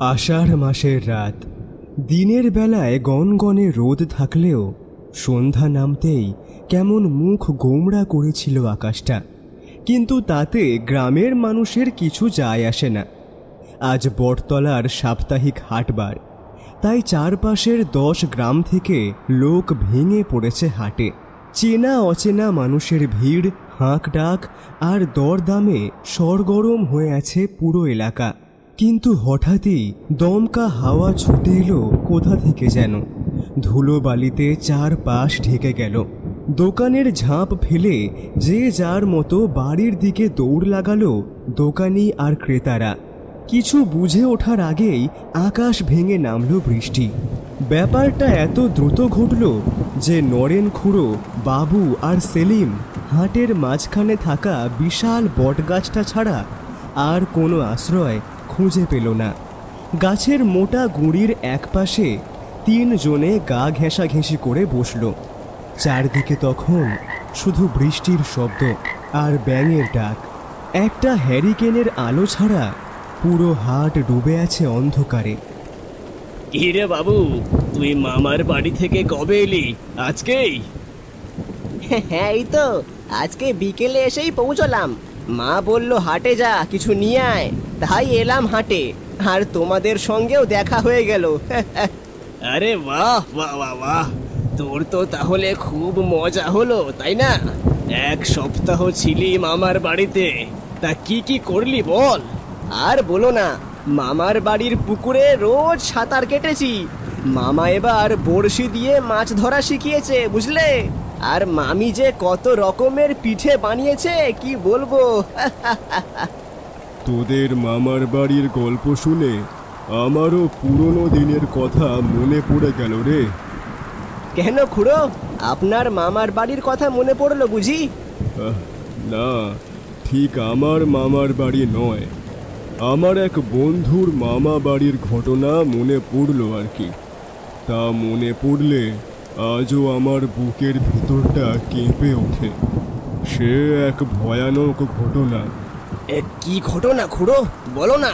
আষাঢ় মাসের রাত। দিনের বেলায় গনগনে রোদ থাকলেও সন্ধ্যা নামতেই কেমন মুখ গোমড়া করেছিল আকাশটা। কিন্তু তাতে গ্রামের মানুষের কিছু যায় আসে না। আজ বটতলার সাপ্তাহিক হাটবার, তাই চারপাশের 10 গ্রাম থেকে লোক ভেঙে পড়েছে হাটে। চেনা অচেনা মানুষের ভিড়, হাঁক ডাক আর দরদামে সরগরম হয়ে আছে পুরো এলাকা। কিন্তু হঠাৎই দমকা হাওয়া ছুটে এলো কোথা থেকে যেন। ধুলোবালিতে চারপাশ ঢেকে গেল। দোকানের ঝাঁপ ফেলে যে যার মতো বাড়ির দিকে দৌড় লাগালো দোকানি আর ক্রেতারা। কিছু বুঝে ওঠার আগেই আকাশ ভেঙে নামলো বৃষ্টি। ব্যাপারটা এত দ্রুত ঘটল যে নরেন খুড়ো, বাবু আর সেলিম হাটের মাঝখানে থাকা বিশাল বটগাছটা ছাড়া আর কোনো আশ্রয় খুঁজে পেল না। গাছের মোটা গুঁড়ির একপাশে 3 জনে গা ঘেঁষাঘেঁষি করে বসল। চারদিকে তখন শুধু বৃষ্টির শব্দ আর ব্যাঙের ডাক। একটা হ্যারিকেনের আলো ছাড়া পুরো হাট ডুবে আছে অন্ধকারে। কি রে বাবু, তুই মামার বাড়ি থেকে কবে এলি? আজকেই? হ্যাঁ, এই তো আজকে বিকেলে এসেই পৌঁছলাম। মা বলল হাটে যা, কিছু নিয়ে আয়, তাই এলাম হাটে। আর তোমাদের সঙ্গেও দেখা হয়ে গেল। আরে বাহ বাহ বাহ বাহ, তোর তো তাহলে খুব মজা হলো, তাই না? 1 সপ্তাহ ছিলি মামার বাড়িতে, তা কি কি করলি বল? আর বলো না, মামার বাড়ির পুকুরে রোজ সাঁতার কেটেছি। মামা এবার বড়শি দিয়ে মাছ ধরা শিখিয়েছে, বুঝলে? আর মামি যে কত রকমের পিঠে বানিয়েছে কি বলবো। তোদের মামার বাড়ির গল্প শুনে আমারও পুরনো দিনের কথা মনে পড়ে গেল রে। কেন খুড়ো, আপনার মামার বাড়ির কথা মনে পড়লো বুঝি? না, ঠিক আমার মামার বাড়ি নয়, আমার এক বন্ধুর মামা বাড়ির ঘটনা মনে পড়লো আর কি। তা মনে পড়লে আজও আমার বুকের ভিতরটা কেঁপে ওঠে। সে এক ভয়ানক ঘটনা। কি ঘটনা খুড়ো, বলো না।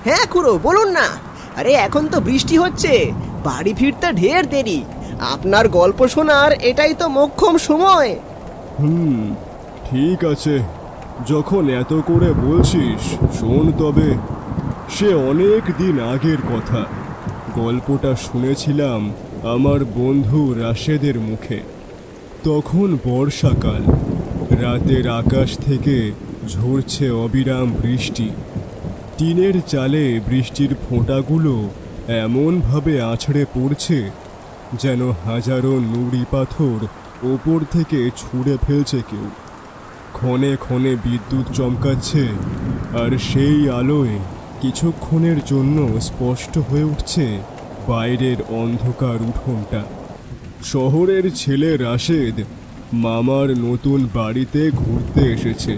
হ্যাঁ খুড়ো, বলুন না। আরে এখন তো বৃষ্টি হচ্ছে, বাড়ি ফিরতে ঢের দেরি। আপনার গল্প শোনার এটাই তো মোক্ষম সময়। ঠিক আছে, যখন এত করে বলছিস শোন তবে। সে অনেক দিন আগের কথা। গল্পটা শুনেছিলাম আমার বন্ধু রাশেদের মুখে। তখন বর্ষাকাল, রাতের আকাশ থেকে ঝরছে অবিরাম বৃষ্টি। টিনের চালে বৃষ্টির ফোঁটাগুলো এমনভাবে আছড়ে পড়ছে যেন হাজারো নুড়ি পাথর ওপর থেকে ছুঁড়ে ফেলছে কেউ। ক্ষণে ক্ষণে বিদ্যুৎ চমকাচ্ছে, আর সেই আলোয় কিছুক্ষণের জন্য স্পষ্ট হয়ে উঠছে বাইরের অন্ধকার উঠোনটা। শহরের ছেলে রাশেদ মামার নতুন বাড়িতে ঘুরতে এসেছে।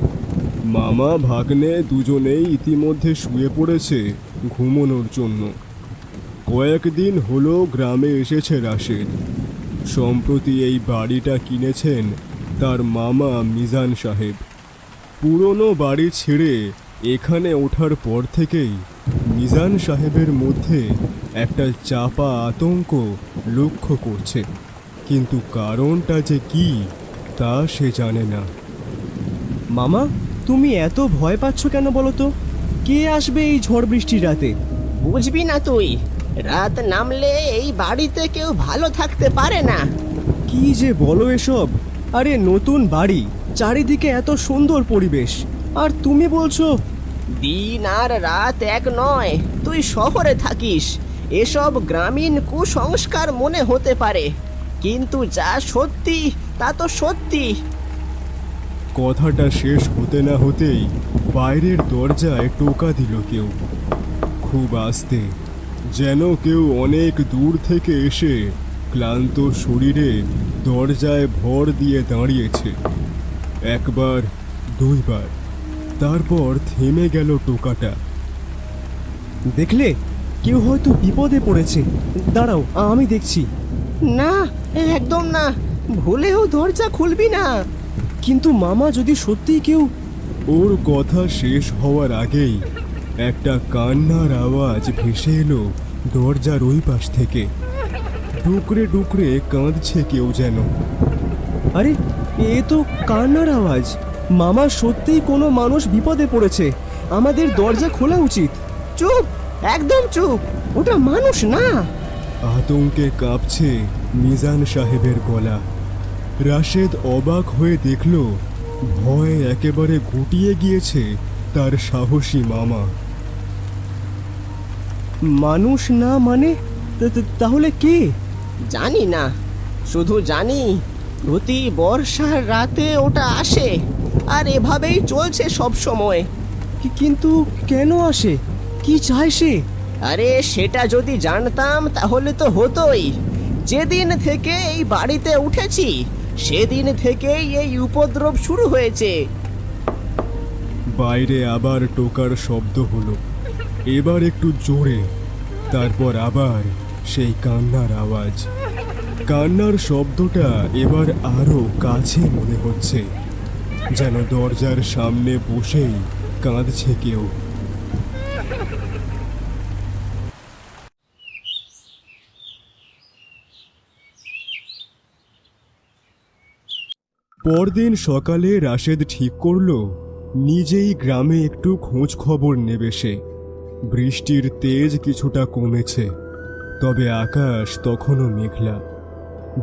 মামা ভাগ্নে দুজনেই ইতিমধ্যে শুয়ে পড়েছে ঘুমানোর জন্য। কয়েকদিন হলো গ্রামে এসেছে রাশেদ। সম্প্রতি এই বাড়িটা কিনেছেন তার মামা মিজান সাহেব। পুরনো বাড়ি ছেড়ে এখানে ওঠার পর থেকেই মিজান সাহেবের মধ্যে একটা চাপা আতঙ্ক লক্ষ্য করছে, কিন্তু কারণটা যে কি তা সে জানে না। মামা, তুমি এত ভয় পাচ্ছ কেন বলো তো? কে আসবে এই ঝড় বৃষ্টির রাতে? বুঝবি না তুই, রাত নামলে এই বাড়িতে কেউ ভালো থাকতে পারে না। কি যে বলো এসব? আরে নতুন বাড়ি, চারিদিকে এত সুন্দর পরিবেশ, আর তুমি বলছো? দিন আর রাত এক নয়, তুই শহরে থাকিস। এসব গ্রামীণ কুসংস্কার মনে হতে পারে, কিন্তু যা সত্যি তা তো সত্যি। কথাটা শেষ হতে না হতেই বাইরের দরজায় টোকা দিল কেউ, খুব আস্তে, যেন কেউ অনেক দূর থেকে এসে ক্লান্ত শরীরে দরজায় ভর দিয়ে দাঁড়িয়েছে। একবার, দুইবার, তারপর থেমে গেল টোকাটা। দেখলে, কেউ হয়তো বিপদে পড়েছে। দাঁড়াও, আমি দেখছি। না, একদম না, ভুলেও দরজা খুলবি না। কিন্তু মামা, যদি সত্যিই কেউ... ওর কথা শেষ হওয়ার আগেই একটা কান্নার আওয়াজ ভেসে এলো দরজার ওই পাশ থেকে। ডুকরে ডুকরে কাঁদছে কেউ যেন। আরে, এ তো কান্নার আওয়াজ। মামা সত্যিই কোনো মানুষ বিপদে পড়েছে, আমাদের দরজা খোলা উচিত। চুপ, একদম চুপ, ওটা মানুষ না। আতঙ্কে কাঁপছে মিজান সাহেবের গলা। রাশেদ অবাক হয়ে দেখল ভয়ে একেবারে গুটিয়ে গিয়েছে তার সাহসী মামা। মানুষ না মানে তাহলে কে? জানি না, শুধু জানি প্রতি বর্ষার রাতে ওটা আসে আর এভাবেই চলছে সব সময়। কিন্তু কেন আসে? কি চায় সে? আরে সেটা যদি জানতাম তাহলে তো হতোই। যেদিন থেকে এই বাড়িতে উঠেছি সেদিন থেকেই এই উপদ্রব শুরু হয়েছে। বাইরে আবার টোকার শব্দ হলো, এবার একটু জোরে, তারপর আবার সেই কান্নার আওয়াজ। কান্নার শব্দটা এবার আরো কাছে মনে হচ্ছে, যেন দরজার সামনে বসেই কাঁদছে কেউ। পরদিন সকালে রাশেদ ঠিক করল নিজেই গ্রামে একটু খোঁজ খবর নেবে সে। বৃষ্টির তেজ কিছুটা কমেছে, তবে আকাশ তখনও মেঘলা।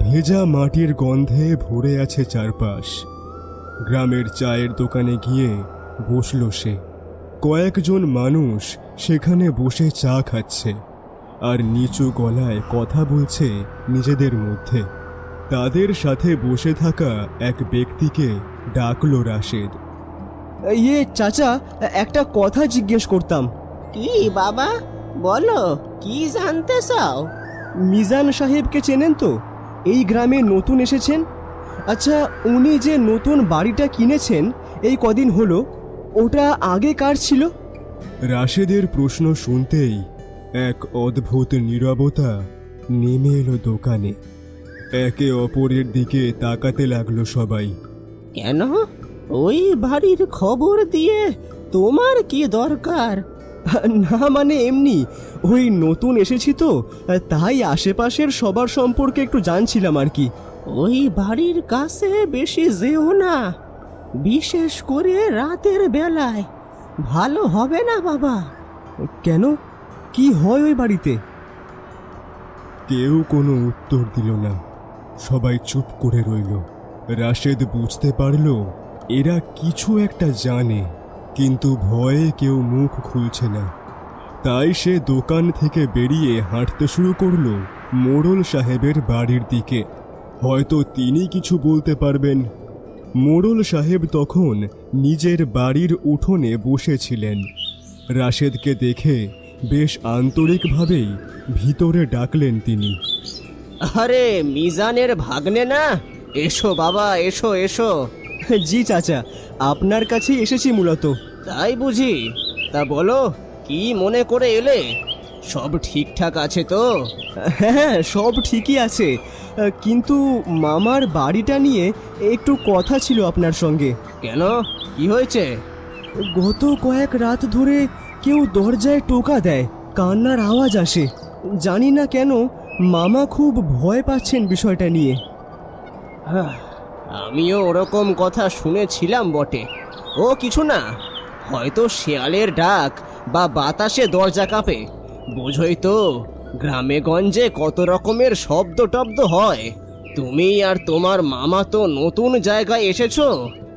ভেজা মাটির গন্ধে ভরে আছে চারপাশ। গ্রামের চায়ের দোকানে গিয়ে বসল সে। কয়েকজন মানুষ সেখানে বসে চা খাচ্ছে আর নিচু গলায় কথা বলছে নিজেদের মধ্যে। তাদের সাথে বসে থাকা এক ব্যক্তিকে ডাকলো রাশেদ। ইয়ে চাচা, একটা কথা জিজ্ঞেস করতাম। কি বাবা, বলো, কি জানতে চাও? মিজান সাহেবকে চেনেন তো? এই গ্রামে নতুন এসেছেন। আচ্ছা, উনি যে নতুন বাড়িটা কিনেছেন এই কদিন হলো, ওটা আগে কার ছিল? রাশেদের প্রশ্ন শুনতেই এক অদ্ভুত নীরবতা নেমে এলো দোকানে। একে অপরের দিকে তাকাতে লাগলো সবাই। কেন? ওই বাড়ির খবর দিয়ে তোমার কি দরকার? না মানে এমনি, ওই নতুন এসেছি তো, তাই আশেপাশের সবার সম্পর্কে একটু জানছিলাম আর কি। ওই বাড়ির কাছে বেশি যেও না, বিশেষ করে রাতের বেলায়। ভালো হবে না বাবা। কেন? কি হয় ওই বাড়িতে? কেউ কোনো উত্তর দিল না, সবাই চুপ করে রইল। রাশেদ বুঝতে পারল এরা কিছু একটা জানে, কিন্তু ভয়ে কেউ মুখ খুলছে না। তাই সে দোকান থেকে বেরিয়ে হাঁটতে শুরু করলো মোড়ল সাহেবের বাড়ির দিকে। হয়তো তিনি কিছু বলতে পারবেন। মোড়ল সাহেব তখন নিজের বাড়ির উঠোনে বসেছিলেন। রাশেদকে দেখে বেশ আন্তরিকভাবেই ভিতরে ডাকলেন তিনি। আরে মিজানের ভাগ্নে না? এসো বাবা, এসো এসো। জি চাচা, আপনার কাছেই এসেছি মূলত। তাই বুঝি? তা বলো, কি মনে করে এলে? সব ঠিকঠাক আছে তো? হ্যাঁ, সব ঠিকই আছে, কিন্তু মামার বাড়িটা নিয়ে একটু কথা ছিল আপনার সঙ্গে। কেন, কি হয়েছে? গত কয়েক রাত ধরে কেউ দরজায় টোকা দেয়, কান্নার আওয়াজ আসে। জানি না কেন মামা খুব ভয় পাচ্ছেন বিষয়টা নিয়ে। আমিও ওরকম কথা শুনেছিলাম বটে। ও কিছু না, হয়তো শেয়ালের ডাক বা বাতাসে দরজা কাঁপে। বোঝই তো, গ্রামে গঞ্জে কত রকমের শব্দ টব্দ হয়। তুমি আর তোমার মামা তো নতুন জায়গায় এসেছো,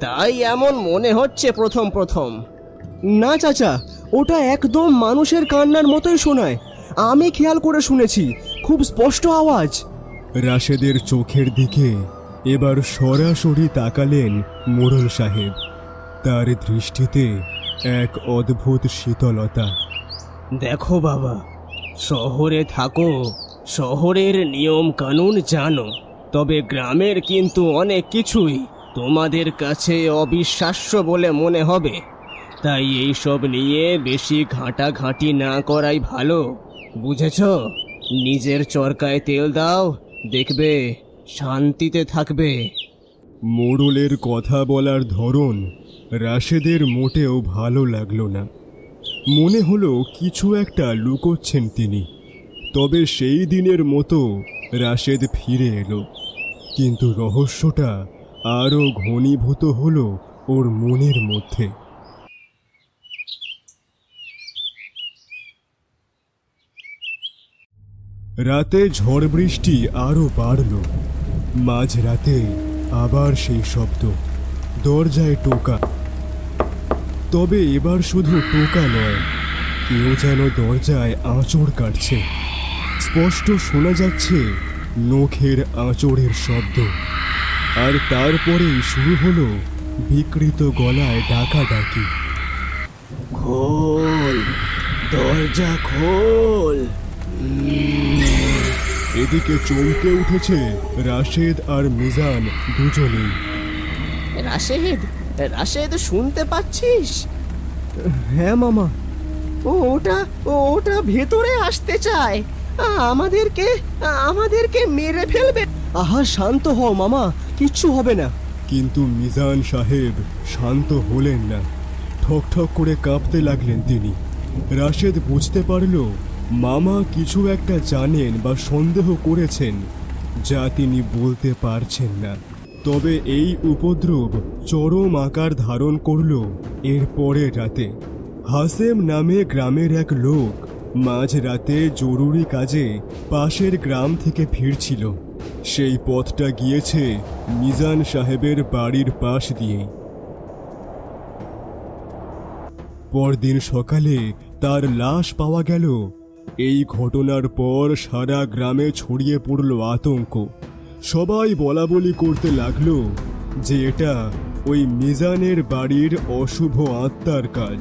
তাই এমন মনে হচ্ছে প্রথম প্রথম। না চাচা, ওটা একদম মানুষের কান্নার মতোই শোনায়। আমি খেয়াল করে শুনেছি, খুব স্পষ্ট আওয়াজ। রাশেদের চোখের দিকে এবার সরাসরি তাকালেন মোড়ল সাহেব। তার দৃষ্টিতে এক অদ্ভুত শীতলতা। দেখো বাবা, শহরে থাকো, শহরের নিয়ম কানুন জানো, তবে গ্রামের কিন্তু অনেক কিছুই তোমাদের কাছে অবিশ্বাস্য বলে মনে হবে। তাই এইসব নিয়ে বেশি ঘাঁটাঘাঁটি না করাই ভালো, বুঝেছ? নিজের চরকায় তেল দাও, দেখবে শান্তিতে থাকবে। মোড়লের কথা বলার ধরন রাশেদের মোটেও ভালো লাগলো না। মনে হলো কিছু একটা লুকোচ্ছেন তিনি। তবে সেই দিনের মতো রাশেদ ফিরে এলো, কিন্তু রহস্যটা আরও ঘনীভূত হলো ওর মনের মধ্যে। রাতে ঝড় বৃষ্টি আরও বাড়ল। মাঝরাতে আবার সেই শব্দ, দরজায় টোকা। তবে এবার শুধু টোকা নয়, কেউ যেন দরজায় আঁচড় কাটছে। স্পষ্ট শোনা যাচ্ছে নখের আঁচড়ের শব্দ। আর তারপরেই শুরু হলো বিকৃত গলায় ডাকাডাকি। খোল, দরজা খোল। এদিকে চমকে উঠেছে রাশেদ আর মিজান দুজনেই। রাশেদ, রাশেদ শুনতে পাচ্ছিস? হ্যাঁ মামা। ওটা ভেতরে আসতে চায়, আমাদেরকে আমাদেরকে মেরে ফেলবে। আহা, শান্ত হও মামা, কিচ্ছু হবে না। কিন্তু মিজান সাহেব শান্ত হলেন না। ঠক ঠক করে কাঁপতে লাগলেন তিনি। রাশেদ বুঝতে পারল মামা কিছু একটা জানেন বা সন্দেহ করেছেন, যা তিনি বলতে পারছেন না। তবে এই উপদ্রব চরম আকার ধারণ করল এর পরের রাতে। হাসেম নামে গ্রামের এক লোক মাঝরাতে জরুরি কাজে পাশের গ্রাম থেকে ফিরছিল। সেই পথটা গিয়েছে মিজান সাহেবের বাড়ির পাশ দিয়েই। পরদিন সকালে তার লাশ পাওয়া গেল। এই ঘটনার পর সারা গ্রামে ছড়িয়ে পড়ল আতঙ্ক। সবাই বলাবলি করতে লাগলো যে এটা ওই মিজানের বাড়ির অশুভ আত্মার কাজ।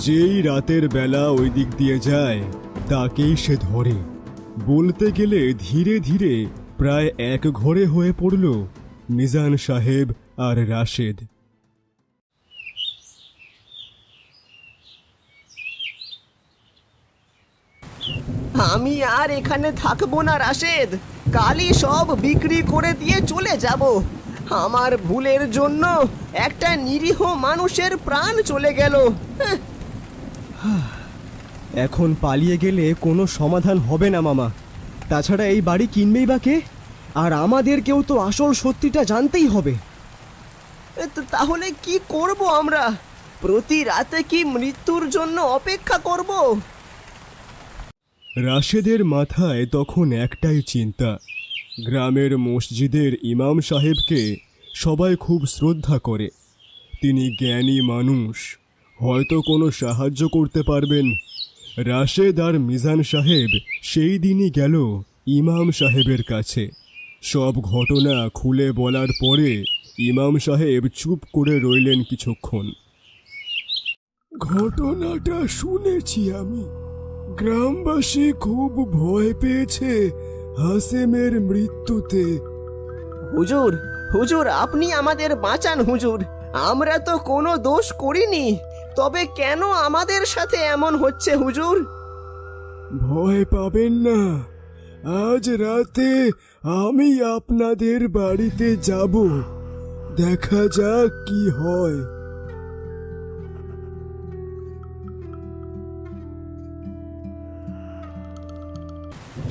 যেই রাতের বেলা ওই দিক দিয়ে যায় তাকেই সে ধরে। বলতে গেলে ধীরে ধীরে প্রায় এক ঘরে হয়ে পড়ল মিজান সাহেব আর রাশেদ। আমি আর এখানে থাকবো না রাশেদ, কালই সব বিক্রি করে দিয়ে চলে যাব। আমার ভুলের জন্য একটা নিরীহ মানুষের প্রাণ চলে গেল। এখন পালিয়ে গেলে কোনো সমাধান হবে না মামা। তাছাড়া এই বাড়ি কিনবেই বা কে? আর আমাদেরকেও তো আসল সত্যিটা জানতেই হবে। তাহলে কি করব আমরা? প্রতি রাতে কি মৃত্যুর জন্য অপেক্ষা করব? রাশেদের মাথায় তখন একটাই চিন্তা। গ্রামের মসজিদের ইমাম সাহেবকে সবাই খুব শ্রদ্ধা করে। তিনি জ্ঞানী মানুষ, হয়তো কোনো সাহায্য করতে পারবেন। রাশেদ আর মিজান সাহেব সেই দিনই গেল ইমাম সাহেবের কাছে। সব ঘটনা খুলে বলার পরে ইমাম সাহেব চুপ করে রইলেন কিছুক্ষণ। ঘটনাটা শুনেছি আমি। গ্রামবাসী খুব ভয় পেয়েছে হাসেমের মৃত্যুতে। হুজুর, হুজুর আপনি আমাদের বাঁচান হুজুর। আমরা তো কোনো দোষ করিনি, তবে কেন আমাদের সাথে এমন হচ্ছে হুজুর? ভয় পাবেন না, আজ রাতে আমি আপনাদের বাড়িতে যাব, দেখা যাক কি হয়।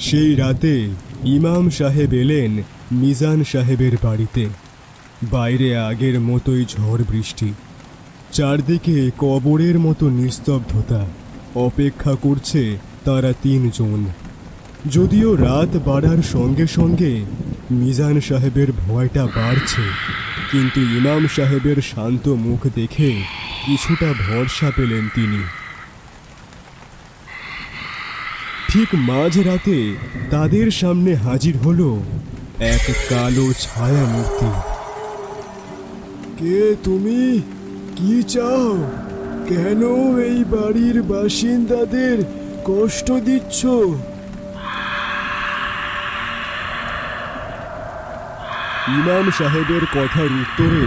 সেই রাতে ইমাম সাহেব এলেন মিজান সাহেবের বাড়িতে। বাইরে আগের মতোই ঝড় বৃষ্টি, চারদিকে কবরের মতো নিস্তব্ধতা। অপেক্ষা করছে তারা তিনজন। যদিও রাত বাড়ার সঙ্গে সঙ্গে মিজান সাহেবের ভয়টা বাড়ছে, কিন্তু ইমাম সাহেবের শান্ত মুখ দেখে কিছুটা ভরসা পেলেন তিনি। ঠিক মাঝরাতে তাদের সামনে হাজির হলো এক কালো ছায়া মূর্তি। কে তুমি? কি চাও? কেন এই বাড়ির বাসিন্দাদের কষ্ট দিচ্ছ? ইমাম সাহেবের কথার উত্তরে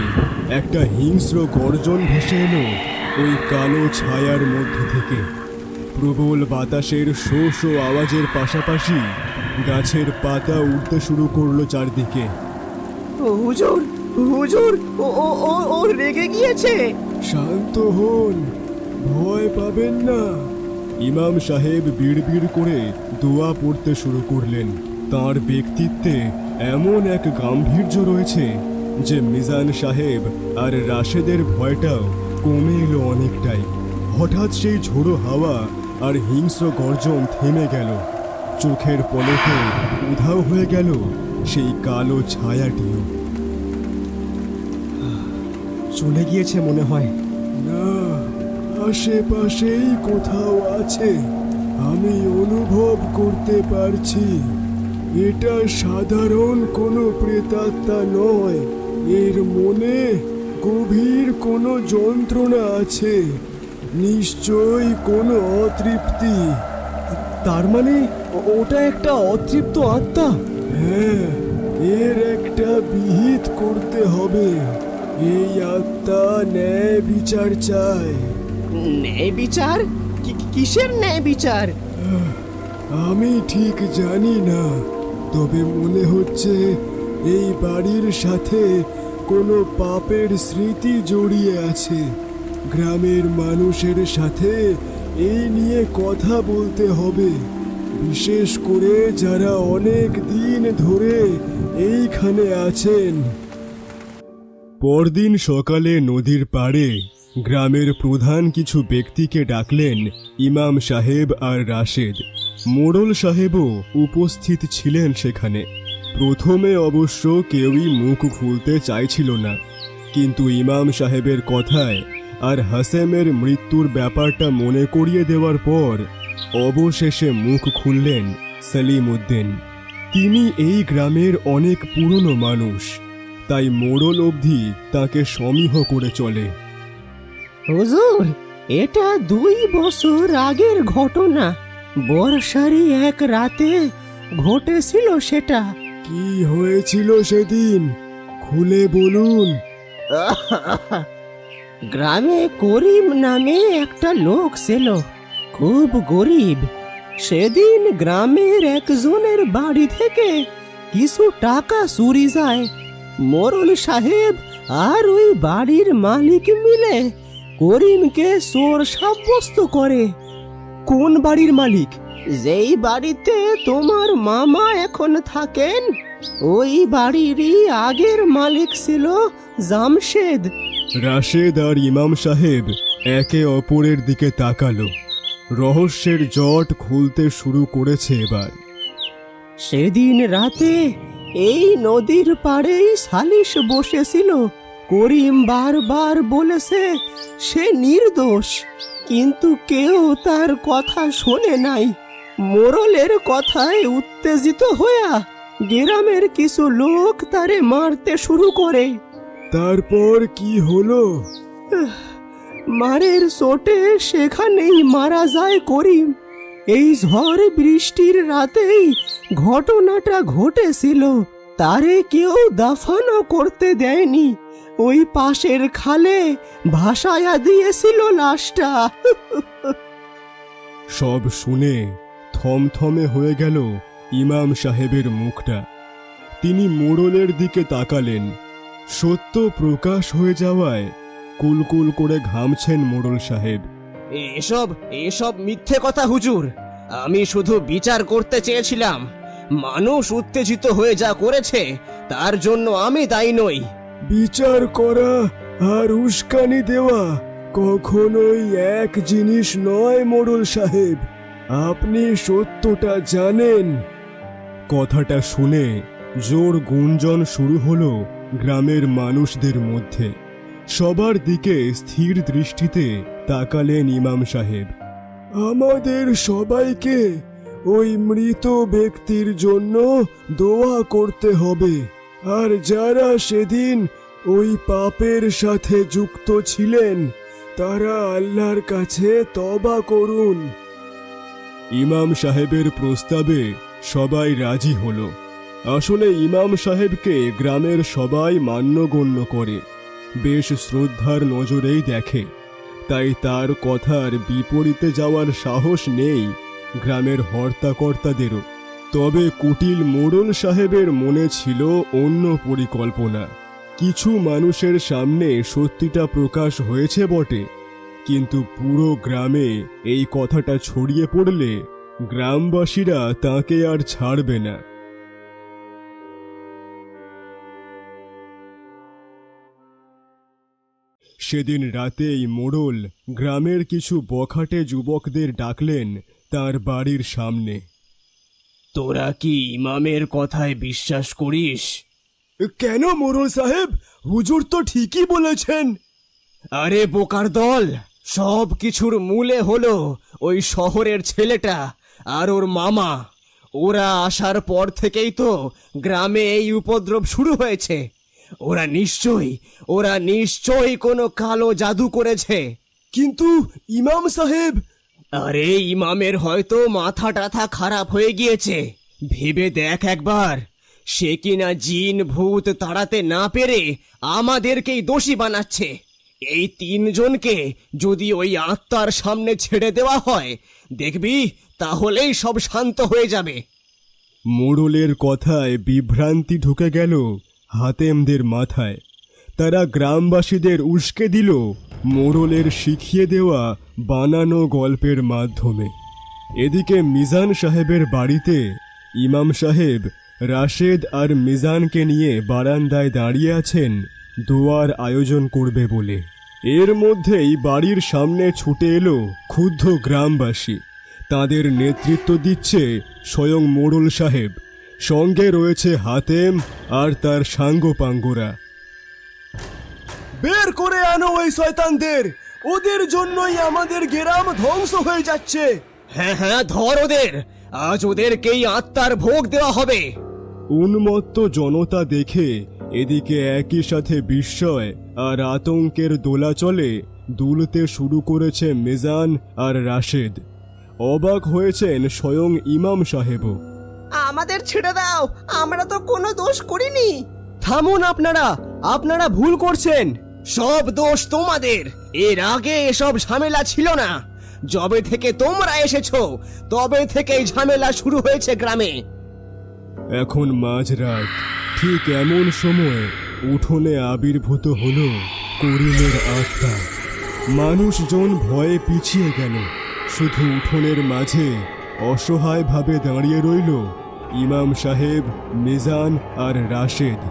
একটা হিংস্র গর্জন ভেসে এলো ওই কালো ছায়ার মধ্যে থেকে। প্রবল বাতাসের শো শো আওয়াজের পাশাপাশি গাছের পাতা উঠতে শুরু করলো চারদিকে। হুজুর, হুজুর ও ও ও ও রেগে গিয়েছে। শান্ত হন, ভয় পাবেন না। ইমাম সাহেব বিড়বিড় করে দোয়া পড়তে শুরু করলেন। তার ব্যক্তিত্বে এমন এক গাম্ভীর্য রয়েছে যে মিজান সাহেব আর রাশেদের ভয়টাও কমে এলো অনেকটাই। হঠাৎ সেই ঝোড়ো হাওয়া আর হিংস্র গর্জন থেমে গেল। চোখের পলকে উধাও হয়ে গেল সেই কালো ছায়াটিও। চলে গিয়েছে মনে হয়। না, আশেপাশেই কোথাও আছে, আমি অনুভব করতে পারছি। এটা সাধারণ কোনো প্রেতাত্মা নয়, এর মনে গভীর কোনো যন্ত্রণা আছে, নিশ্চয়ই কোনো অতৃপ্তি। তার মানে ওটা একটা অতৃপ্ত আত্মা। হ্যাঁ, এর একটা বিহিত করতে হবে। এই আত্মা ন্যায় বিচার চায়। ন্যায় বিচার? কিসের ন্যায় বিচার? আমি ঠিক জানি না, তবে মনে হচ্ছে এই বাড়ির সাথে কোনো পাপের স্মৃতি জড়িয়ে আছে। গ্রামের মানুষের সাথে এই নিয়ে কথা বলতে হবে, বিশেষ করে যারা অনেক দিন ধরে এইখানে আছেন। পরদিন সকালে নদীর পাড়ে গ্রামের প্রধান কিছু ব্যক্তিকে ডাকলেন ইমাম সাহেব আর রাশেদ। মোড়ল সাহেবও উপস্থিত ছিলেন সেখানে। প্রথমে অবশ্য কেউই মুখ খুলতে চাইছিল না, কিন্তু ইমাম সাহেবের কথায় আর হাসেমের মৃত্যুর ব্যাপারটা মনে করিয়ে দেওয়ার পর অবশেষে মুখ খুললেন সেলিম উদ্দিন। তিনি এই গ্রামের অনেক পুরনো মানুষ, তাই মোড়ল অবধি তাকে সমীহ করে চলে। হুজুর, এটা 2 বছর আগের ঘটনা। বর্ষারই এক রাতে ঘটেছিল সেটা। কি হয়েছিল সেদিন, খুলে বলুন। গ্রামে করিম নামে একটা লোক ছিল, খুব গরিব। সেদিন গ্রামের একজনের বাড়ি থেকে কিছু টাকা চুরি যায়। মোড়ল সাহেব আর ওই বাড়ির মালিক মিলে করিমকে চোর সাব্যস্ত করে। কোন বাড়ির মালিক? যেই বাড়িতে তোমার মামা এখন থাকেন, ওই বাড়িরই আগের মালিক ছিল জামশেদ। রাশেদ আর ইমাম সাহেব একে অপরের দিকে তাকালো। রহস্যের জট খুলতে শুরু করেছে এবার। সেদিন রাতে এই নদীর পাড়েই সালিশ বসেছিল। করিম বারবার বলেছে সে নির্দোষ, কিন্তু কেউ তার কথা শোনে নাই। মোড়লের কথায় উত্তেজিত হইয়া গ্রামের কিছু লোক তারে মারতে শুরু করে। তারপর কি হলো? মারের চোটে সেখানেই মারা যায় করিম। এই ঝড় বৃষ্টির রাতেই ঘটনাটা ঘটেছিল। তারে কেউ দাফনও করতে দেয়নি, ওই পাশের খালে ভাসায়া দিয়েছিল লাশটা। সব শুনে থমথমে হয়ে গেল ইমাম সাহেবের মুখটা। তিনি মোড়লের দিকে তাকালেন। সত্য প্রকাশ হয়ে যাওয়ায় কুলকুল করে ঘামছেন মোড়ল সাহেব। এসব মিথ্যে কথা হুজুর। আমি শুধু বিচার করতে চেয়েছিলাম। মানুষ উত্তেজিত হয়ে যা করেছে তার জন্য আমি দায়ী নই। বিচার করা আর উস্কানি দেওয়া কখনোই এক জিনিস নয় মোড়ল সাহেব। আপনি সত্যটা জানেন। কথাটা শুনে জোর গুঞ্জন শুরু হলো গ্রামের মানুষদের মধ্যে। সবার দিকে স্থির দৃষ্টিতে তাকালেন ইমাম সাহেব। আমাদের সবাইকে ওই মৃত ব্যক্তির জন্য দোয়া করতে হবে, আর যারা সেদিন ওই পাপের সাথে যুক্ত ছিলেন তারা আল্লাহর কাছে তওবা করুন। ইমাম সাহেবের প্রস্তাবে সবাই রাজি হলো। আসলে ইমাম সাহেবকে গ্রামের সবাই মান্যগণ্য করে, বেশ শ্রদ্ধার নজরেই দেখে, তাই তার কথার বিপরীতে যাওয়ার সাহস নেই গ্রামের হর্তাকর্তাদেরও। তবে কুটিল মোড়ল সাহেবের মনে ছিল অন্য পরিকল্পনা। কিছু মানুষের সামনে সত্যিটা প্রকাশ হয়েছে বটে, কিন্তু পুরো গ্রামে এই কথাটা ছড়িয়ে পড়লে গ্রামবাসীরা তাকে আর ছাড়বে না। সেদিন রাতেই মোড়ল গ্রামের কিছু বখাটে যুবকদের ডাকলেন তার বাড়ির সামনে। তোরা কি ইমামের কথায় বিশ্বাস করিস? কেন মোড়ল সাহেব, হুজুর তো ঠিকই বলেছেন। আরে বোকার দল, সব কিছুর মূলে হলো ওই শহরের ছেলেটা আর ওর মামা। ওরা আসার পর থেকেই তো গ্রামে এই উপদ্রব শুরু হয়েছে। ওরা নিশ্চয়ই কোনো কালো জাদু করেছে। কিন্তু ইমাম সাহেব। আরে ইমামের হয়তো মাথা টাথা খারাপ হয়ে গিয়েছে। ভেবে দেখ একবার, সে কিনা জিন ভূত তাড়াতে না পেরে আমাদেরকেই দোষী বানাচ্ছে। এই তিনজনকে যদি ওই আত্মার সামনে ছেড়ে দেওয়া হয়, দেখবি তাহলেই সব শান্ত হয়ে যাবে। মোড়লের কথায় বিভ্রান্তি ঢুকে গেল হাতেমদের মাথায়। তারা গ্রামবাসীদের উস্কে দিল মোড়লের শিখিয়ে দেওয়া বানানো গল্পের মাধ্যমে। এদিকে মিজান সাহেবের বাড়িতে ইমাম সাহেব রাশেদ আর মিজানকে নিয়ে বারান্দায় দাঁড়িয়ে আছেন দোয়ার আয়োজন করবে বলে। এর মধ্যেই বাড়ির সামনে ছুটে এলো ক্ষুব্ধ গ্রামবাসী। তাদের নেতৃত্ব দিচ্ছে স্বয়ং মোড়ল সাহেব, সঙ্গে রয়েছে হাতেম আর তার সাঙ্গপাঙ্গরা। বের করে আনো ওই শয়তানদের, ওদের জন্যই আমাদের গ্রাম ধ্বংস হয়ে যাচ্ছে। হ্যাঁ হ্যাঁ, ধর ওদের, আজ ওদেরকেই আত্মার ভোগ দেওয়া হবে। উন্মত্ত জনতা দেখে এদিকে একই সাথে বিস্ময় আর আতঙ্কের দোলাচলে দুলতে শুরু করেছে মিজান আর রাশেদ। অবাক হয়েছেন স্বয়ং ইমাম সাহেবও। আমাদের ছেড়ে দাও, আমরা তো কোনো দোষ করিনি। থামুন আপনারা ভুল করছেন। সব দোষ তোমাদের। এর আগে এসব ঝামেলা ছিল না। যবে থেকে তোমরা এসেছো তবে থেকেই ঝামেলা শুরু হয়েছে গ্রামে। এখন মাঝরাত, ঠিক এমন সময় উঠোনে আবির্ভূত হলো করিমের আত্মা। মানুষজন ভয়ে পিছিয়ে গেল। শুধু উঠোনের মাঝে অসহায়ভাবে দাঁড়িয়ে রইল ইমাম সাহেব, মিজান আর রাশেদ।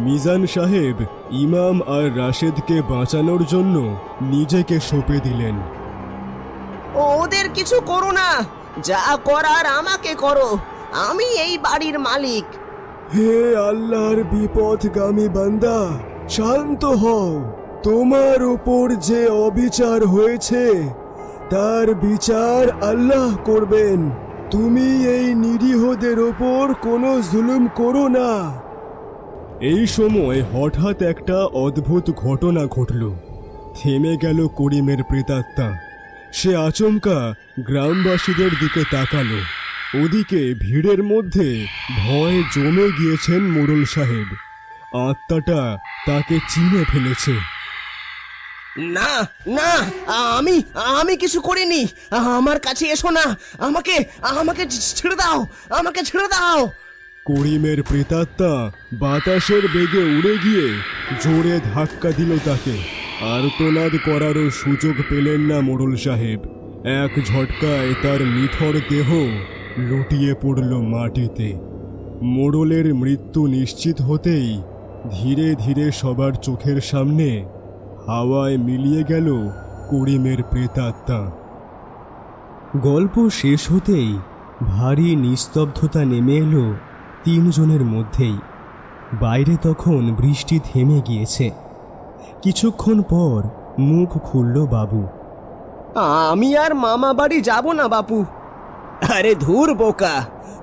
মিজান সাহেব ইমাম আর রাশেদকে বাঁচানোর জন্য নিজেকে সঁপে দিলেন। ওদের কিছু করো না, যা করার আমাকে করো, আমি এই বাড়ির মালিক। হে আল্লাহর বিপথগামী বান্দা, শান্ত হও। তোমার উপর যে অবিচার হয়েছে তার বিচার আল্লাহ করবেন। তুমি এই নিরীহদের ওপর কোনো জুলুম করো না। এই সময় হঠাৎ একটা অদ্ভুত ঘটনা ঘটল। থেমে গেল করিমের প্রেতাত্মা। সে আচমকা গ্রামবাসীদের দিকে তাকালো। ওদিকে ভিড়ের মধ্যে ভয়ে জমে গিয়েছেন মোড়ল সাহেব। আত্মাটা তাকে চিনে ফেলেছে। না না, আমি কিছু করিনি। আমার কাছে এসো না, আমাকে ছেড়ে দাও। করিমের প্রেতাত্মা বাতাসের বেগে উড়ে গিয়ে জোরে ধাক্কা দিল তাকে। আর্তনাদ করারও সুযোগ পেলেন না মোড়ল সাহেব। এক ঝটকায় তার নিথর দেহ লুটিয়ে পড়ল মাটিতে। মোড়লের মৃত্যু নিশ্চিত হতেই ধীরে ধীরে সবার চোখের সামনে হাওয়ায় মিলিয়ে গেল করিমের প্রেতাত্মা। গল্প শেষ হতেই ভারী নিস্তব্ধতা নেমে এলো তিনজনের মধ্যেই। বাইরে তখন বৃষ্টি থেমে গিয়েছে। কিছুক্ষণ পর মুখ খুলল বাবু। আমি আর মামা বাড়ি যাব না বাপু। আরে ধুর বোকা,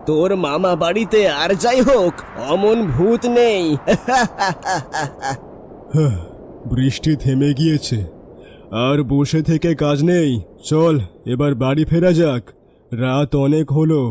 তোর মামা বাড়িতে আর যাই হোক অমন ভূত নেই। বৃষ্টি থেমে গিয়েছে, আর বসে থেকে কাজ নেই। চল এবার বাড়ি ফেরা যাক, রাত অনেক হলো।